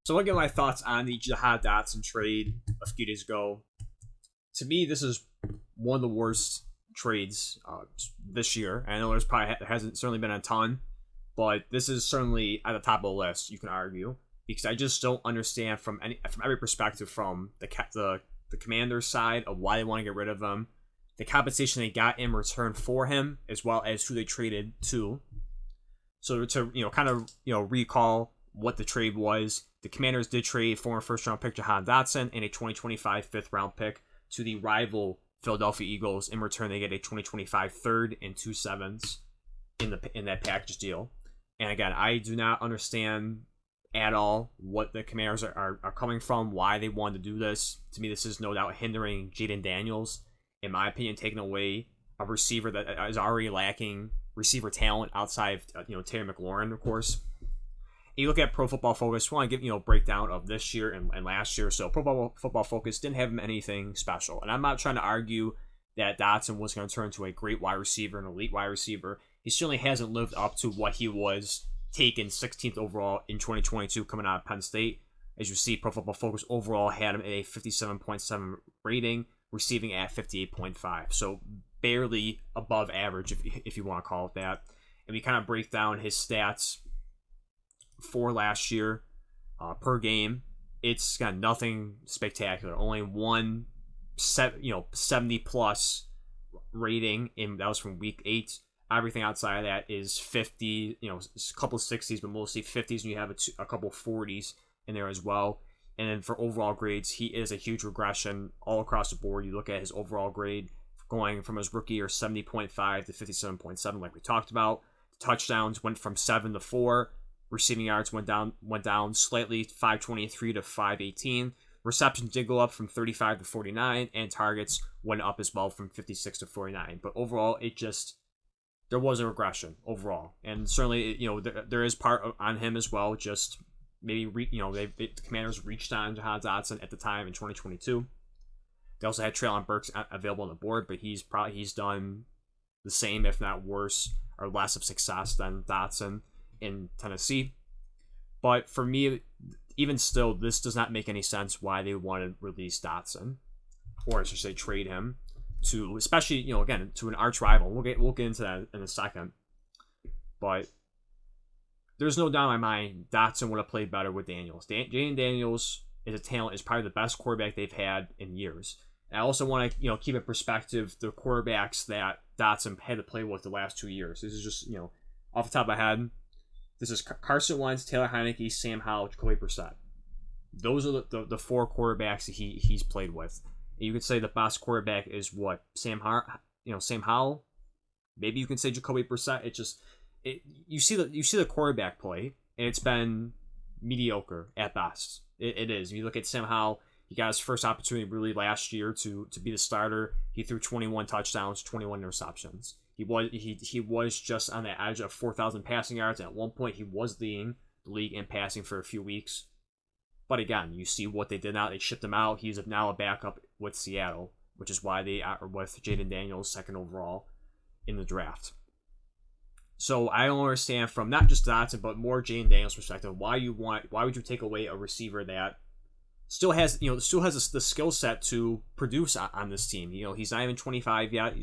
So I'll get my thoughts on the Jahan Dotson trade a few days ago. To me, this is one of the worst trades this year. I know there's probably hasn't certainly been a ton, but this is certainly at the top of the list. You can argue because I just don't understand from every perspective, from the Commanders' side of why they want to get rid of him, the compensation they got in return for him, as well as who they traded to. So to recall what the trade was, the Commanders did trade former first-round pick Jahan Dotson and a 2025 fifth-round pick to the rival Philadelphia Eagles. In return, they get a 2025 third and 2 sevenths in that package deal. And again, I do not understand at all what the Commanders are coming from, why they wanted to do this. To me, this is no doubt hindering Jaden Daniels, in my opinion, taking away a receiver that is already lacking receiver talent outside of Terry McLaurin, of course. You look at Pro Football Focus, I want to give a breakdown of this year and last year. So Pro Football Focus didn't have him anything special. And I'm not trying to argue that Dotson was going to turn into a great wide receiver, an elite wide receiver. He certainly hasn't lived up to what he was taken 16th overall in 2022 coming out of Penn State. As you see, Pro Football Focus overall had him at a 57.7 rating, receiving at 58.5. So barely above average, if you want to call it that. And we kind of break down his stats for last year per game. It's got nothing spectacular. Only one 70 plus rating, and that was from week 8. Everything outside of that is 50, a couple of 60s, but mostly 50s, and you have a couple of 40s in there as well. And then for overall grades, he is a huge regression all across the board. You look at his overall grade going from his rookie year 70.5 to 57.7, like we talked about. Touchdowns went from 7 to 4. Receiving yards went down slightly, 523 to 518. Receptions did go up from 35 to 49, and targets went up as well from 56 to 49. But overall, there was a regression overall, and certainly there is part on him as well. Just maybe the Commanders reached on Jahan Dotson at the time in 2022. They also had Treylon Burks available on the board, but he's done the same, if not worse, or less of success than Dotson in Tennessee. But for me, even still, this does not make any sense why they want to release Dotson, or I should say trade him to, especially again, to an arch rival. We'll get into that in a second. But there's no doubt in my mind Dotson would have played better with Daniels. Jaden Daniels is a talent, is probably the best quarterback they've had in years. And I also want to keep in perspective the quarterbacks that Dotson had to play with the last 2 years. This is just off the top of my head. This is Carson Wentz, Taylor Heinicke, Sam Howell, Jacoby Brissett. Those are the 4 quarterbacks that he's played with. And you could say the best quarterback is what, Sam Howell. Maybe you can say Jacoby Brissett. You see the quarterback play, and it's been mediocre at best. It is. If you look at Sam Howell, he got his first opportunity really last year to be the starter. He threw 21 touchdowns, 21 interceptions. He was just on the edge of 4,000 passing yards. And at one point, he was leading the league in passing for a few weeks. But again, you see what they did now. They shipped him out. He's now a backup with Seattle, which is why they are with Jaden Daniels second overall in the draft. So I don't understand, from not just Dotson, but more Jaden Daniels' perspective, why would you take away a receiver that still has the skill set to produce on this team? He's not even 25 yet.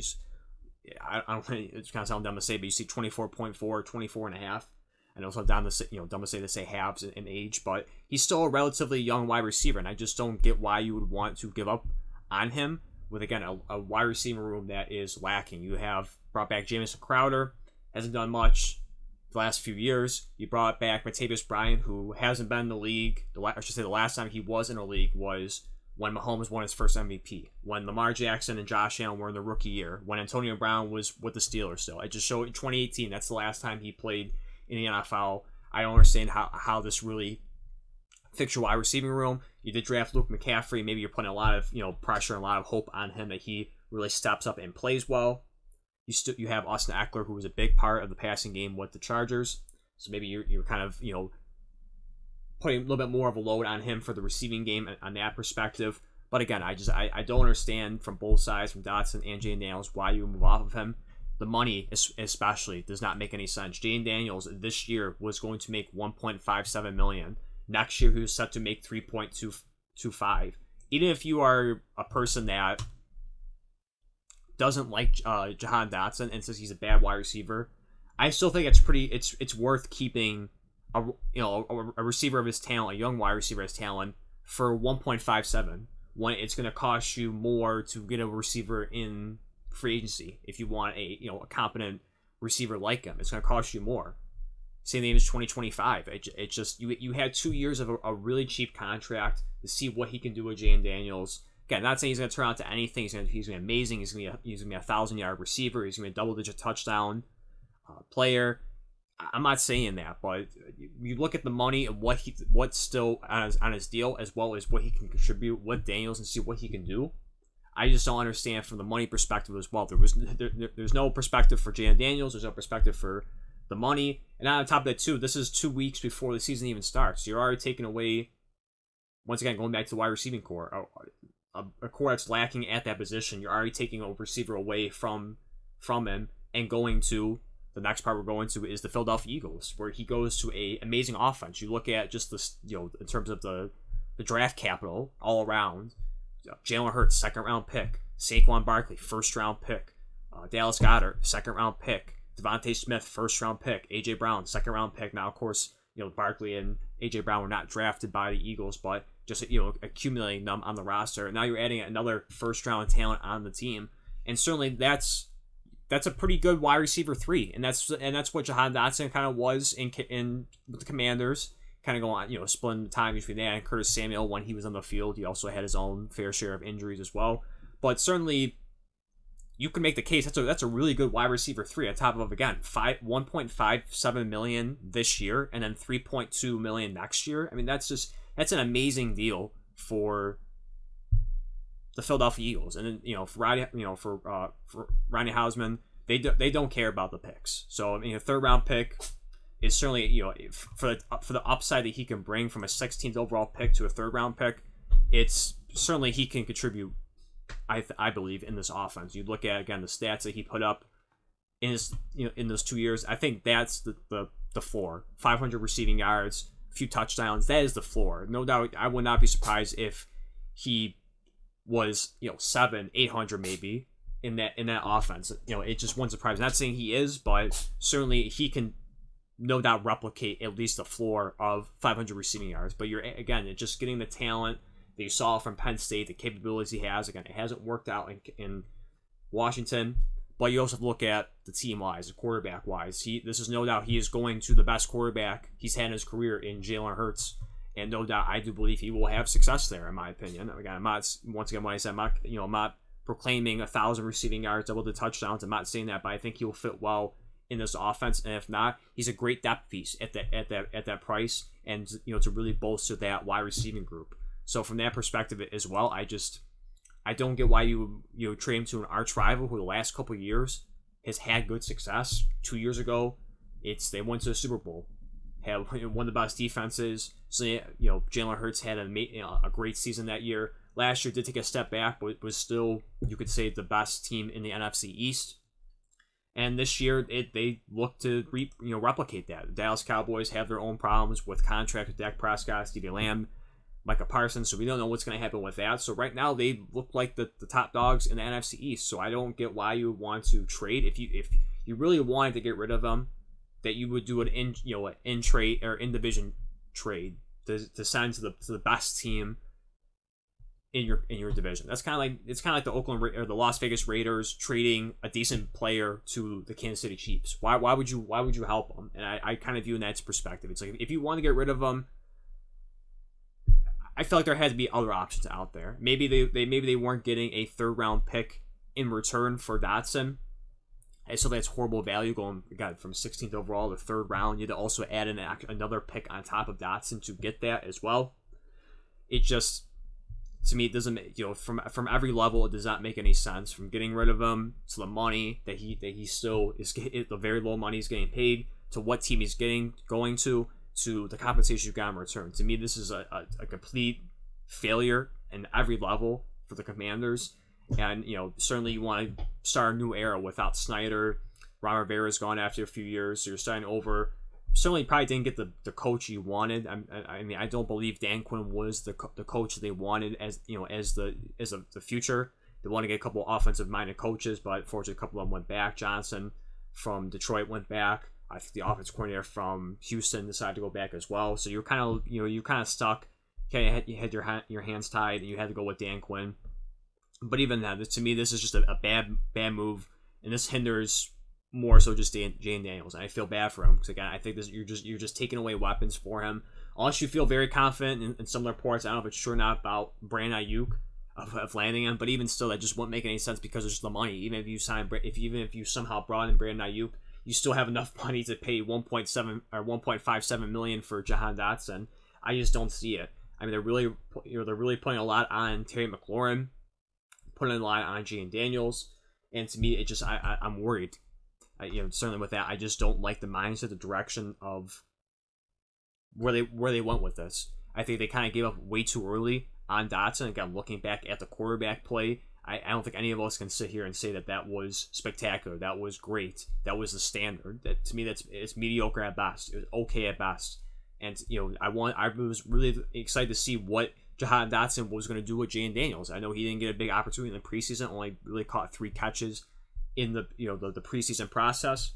I don't think it's kind of sound dumb to say, but you see 24.4, 24 and a half. I know it's not dumb to say halves in age, but he's still a relatively young wide receiver, and I just don't get why you would want to give up on him with, again, a wide receiver room that is lacking. You have brought back Jamison Crowder, hasn't done much the last few years. You brought back Martavis Bryant, who hasn't been in the league. The last time he was in the league was when Mahomes won his first MVP, when Lamar Jackson and Josh Allen were in the rookie year, when Antonio Brown was with the Steelers still. I just showed in 2018, that's the last time he played in the NFL. I don't understand how this really fix your wide receiving room. You did draft Luke McCaffrey. Maybe you're putting a lot of pressure and a lot of hope on him that he really steps up and plays well. You have Austin Eckler, who was a big part of the passing game with the Chargers. So maybe you're kind of putting a little bit more of a load on him for the receiving game on that perspective. But again, I don't understand from both sides, from Dotson and Jaden Daniels, why you move off of him. The money especially does not make any sense. Jaden Daniels this year was going to make $1.57 million. Next year, he was set to make 3.225. Even if you are a person that doesn't like Jahan Dotson and says he's a bad wide receiver, I still think it's worth keeping a receiver of his talent, a young wide receiver of his talent, for 1.57 when it's going to cost you more to get a receiver in free agency. If you want a competent receiver like him, it's going to cost you more. Same thing as 2025. It just you had 2 years of a really cheap contract to see what he can do with Jaden Daniels. Again, not saying he's going to turn out to anything. He's going to be amazing. He's going to be a 1,000-yard receiver. He's going to be a double-digit touchdown player. I'm not saying that, but you look at the money and what's still on his deal, as well as what he can contribute with Daniels, and see what he can do. I just don't understand from the money perspective as well. There's no perspective for Jaden Daniels. There's no perspective for the money, and on top of that too, this is 2 weeks before the season even starts. You're already taking away, once again, going back to the wide receiving core, a core that's lacking at that position. You're already taking a receiver away from him and going to the next part we're going to is the Philadelphia Eagles, where he goes to a amazing offense. You look at just this, in terms of the draft capital all around. Jalen Hurts, 2nd round pick. Saquon Barkley, 1st round pick. Dallas Goedert, 2nd round pick. Devontae Smith, 1st round pick. AJ Brown, 2nd round pick. Now, of course, Barkley and AJ Brown were not drafted by the Eagles, but just accumulating them on the roster. And now you're adding another 1st round talent on the team, and certainly that's a pretty good wide receiver 3, and that's what Jahan Dotson kind of was in with the Commanders. Kind of going on, splitting the time between that and Curtis Samuel when he was on the field. He also had his own fair share of injuries as well, but certainly you can make the case that's a really good wide receiver 3 on top of, again, 1.57 million this year and then 3.2 million next year. I mean, that's an amazing deal for the Philadelphia Eagles. And then for Ronnie Hausman, they don't care about the picks. So I mean, a 3rd round pick is certainly, for the upside that he can bring from a 16th overall pick to a 3rd round pick, it's certainly he can contribute. I believe in this offense. You look at, again, the stats that he put up in his in those 2 years. I think that's the floor. 500 receiving yards, a few touchdowns. That is the floor. No doubt. I would not be surprised if he was 700-800 maybe in that offense. It just wouldn't surprise me. Not saying he is, but certainly he can no doubt replicate at least the floor of 500 receiving yards. But you're, again, it's just getting the talent that you saw from Penn State, the capabilities he has. Again, it hasn't worked out in Washington, but you also have to look at the team-wise, the quarterback-wise. This is no doubt he is going to the best quarterback he's had in his career in Jalen Hurts, and no doubt I do believe he will have success there, in my opinion. Again, I'm not, once again, when I said I'm not proclaiming 1,000 receiving yards, double the touchdowns. I'm not saying that, but I think he will fit well in this offense, and if not, he's a great depth piece at that price, and to really bolster that wide receiving group. So from that perspective as well, I don't get why you trade him to an arch rival who the last couple of years has had good success. 2 years ago, they went to the Super Bowl, had one of the best defenses. So Jalen Hurts had a great season that year. Last year did take a step back, but it was still, you could say, the best team in the NFC East. And this year, they look to replicate that. The Dallas Cowboys have their own problems with contracts with Dak Prescott, CeeDee Lamb, Micah Parsons, so we don't know what's going to happen with that. So right now, they look like the top dogs in the NFC East. So I don't get why you would want to trade. If you really wanted to get rid of them, that you would do an in trade or in division trade to send to the best team in your division. It's kind of like the Oakland or the Las Vegas Raiders trading a decent player to the Kansas City Chiefs. Why would you help them? And I kind of view in that perspective. It's like, if you want to get rid of them, I feel like there had to be other options out there. Maybe they weren't getting a 3rd round pick in return for Dotson. I still think it's horrible value going, again, from 16th overall to 3rd round. You had to also add in another pick on top of Dotson to get that as well. It just, to me, it doesn't, from every level, it does not make any sense. From getting rid of him to the money that he still is, the very low money he's getting paid, to what team he's going to the compensation you got in return. To me, this is a complete failure in every level for the Commanders. And, certainly you want to start a new era without Snyder. Ron Rivera's gone after a few years, so you're starting over certainly probably didn't get the coach he wanted. I mean, I don't believe Dan Quinn was the coach they wanted as the future. They want to get a couple offensive minded coaches, but unfortunately, a couple of them went back. Johnson from Detroit went back. I think the offense coordinator from Houston decided to go back as well. So you're kind of stuck. Okay, you had your hands tied, and you had to go with Dan Quinn. But even that, to me, this is just a bad move, and this hinders more so just Jane Daniels. And I feel bad for him because again, I think you're just taking away weapons for him. Unless you feel very confident in some of the reports, I don't know if it's sure or not about Brandon Ayuk of landing him, but even still, that just wouldn't make any sense because of just the money. Even if you somehow brought in Brandon Ayuk, you still have enough money to pay 1.7 or 1.57 million for Jahan Dotson. I just don't see it. I mean, they're really putting a lot on Terry McLaurin, putting a lot on Jane Daniels, and to me, it just I'm worried. Certainly with that, I just don't like the mindset, the direction of where they went with this. I think they kind of gave up way too early on Dotson. Again, looking back at the quarterback play, I don't think any of us can sit here and say that was spectacular. That was great. That was the standard. That to me, it's mediocre at best. It was okay at best. And I was really excited to see what Jahan Dotson was going to do with Jane Daniels. I know he didn't get a big opportunity in the preseason. Only really caught 3 catches in the preseason process,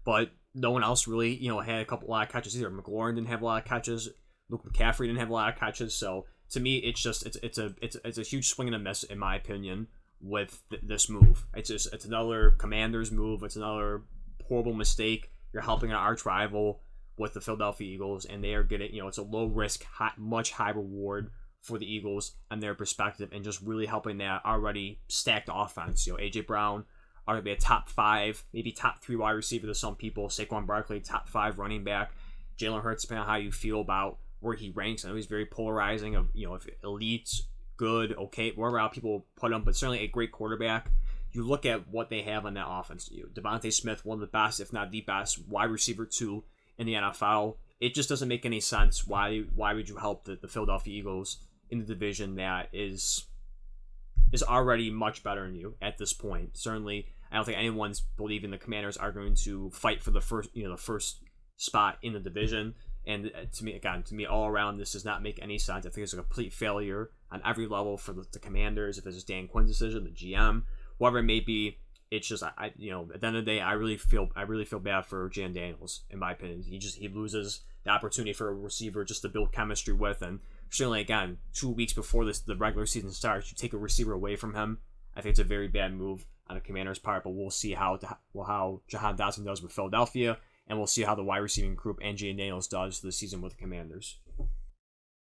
but no one else really had a lot of catches either. McLaurin didn't have a lot of catches. Luke McCaffrey didn't have a lot of catches. So to me, it's a huge swing and a miss in my opinion with this move. It's another Commanders move. It's another horrible mistake. You're helping an arch rival with the Philadelphia Eagles, and they are getting it's a low risk, much high reward for the Eagles and their perspective, and just really helping that already stacked offense. AJ Brown are going to be a top 5, maybe top 3 wide receiver to some people. Saquon Barkley, top 5 running back. Jalen Hurts, depending on how you feel about where he ranks. I know he's very polarizing of if elite, good, okay, wherever out people put him, but certainly a great quarterback. You look at what they have on that offense. Devontae Smith, one of the best, if not the best, wide receiver 2 in the NFL. It just doesn't make any sense. Why would you help the Philadelphia Eagles in the division that is already much better than you at this point? Certainly, I don't think anyone's believing the Commanders are going to fight for the first spot in the division. And to me, all around, this does not make any sense. I think it's a complete failure on every level for the Commanders. If it's just Dan Quinn's decision, the GM, whoever it may be, it's just at the end of the day, I really feel bad for Jan Daniels. In my opinion, he loses the opportunity for a receiver just to build chemistry with, and certainly again 2 weeks before the regular season starts, you take a receiver away from him. I think it's a very bad move on the Commanders' part, but we'll see how Jahan Dotson does with Philadelphia, and we'll see how the wide receiving group and Jane Daniels does this season with the Commanders.